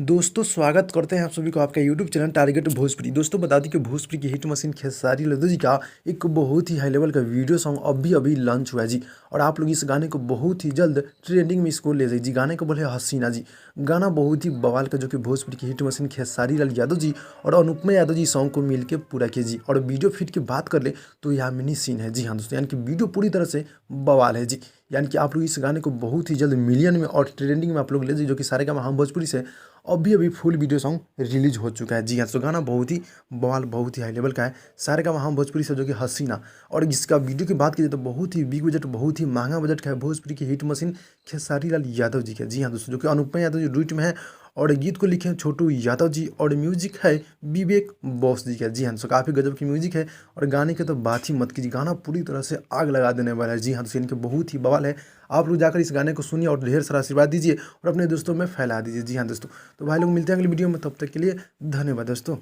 दोस्तों स्वागत करते हैं आप सभी को आपका यूट्यूब चैनल टारगेट भोजपुरी। दोस्तों बता दें कि भोजपुरी की हिट मशीन खेसारी लाल जी का एक बहुत ही हाई लेवल का वीडियो सॉन्ग अभी अभी लॉन्च हुआ है जी। और आप लोग इस गाने को बहुत ही जल्द ट्रेंडिंग में इसको ले जाइए जी। गाने को बोले हसीना जी। गाना बहुत ही बवाल का जो कि भोजपुरी की हिट मशीन खेसारी लाल यादव जी और अनुपमा यादव जी सॉन्ग को मिलकर पूरा किए जी। और वीडियो फिट की बात कर ले तो यह मिनी सीन है जी। हाँ दोस्तों, यानी कि वीडियो पूरी तरह से बवाल है जी। यानी कि आप लोग इस गाने को बहुत ही जल्द मिलियन में और ट्रेंडिंग में आप लोग ले जाइए, जो कि सारेगामा हम भोजपुरी से अभी अभी फुल वीडियो सॉन्ग रिलीज हो चुका है जी। हाँ, तो गाना बहुत ही बवाल बहुत ही हाई लेवल का है। सारेगामा हम भोजपुरी से जो कि हसीना। और इसका वीडियो की बात की जाए तो बहुत ही बिग बजट, बहुत ही महंगा बजट का है भोजपुरी की हिट मशीन खेसारी लाल यादव जी का। जी हाँ दोस्तों, जो कि अनुपमा यादव जी डुइट में है और गीत को लिखे हैं छोटू यादव जी और म्यूजिक है विवेक बॉस जी का। जी हाँ, तो काफ़ी गजब की म्यूजिक है और गाने की तो बात ही मत कीजिए। गाना पूरी तरह से आग लगा देने वाला है। जी हाँ, तो इनके बहुत ही बवाल है। आप लोग जाकर इस गाने को सुनिए और ढेर सारा आशीर्वाद दीजिए और अपने दोस्तों में फैला दीजिए। जी हाँ दोस्तों, तो भाई लोग मिलते हैं अगली वीडियो में, तब तक के लिए धन्यवाद दोस्तों।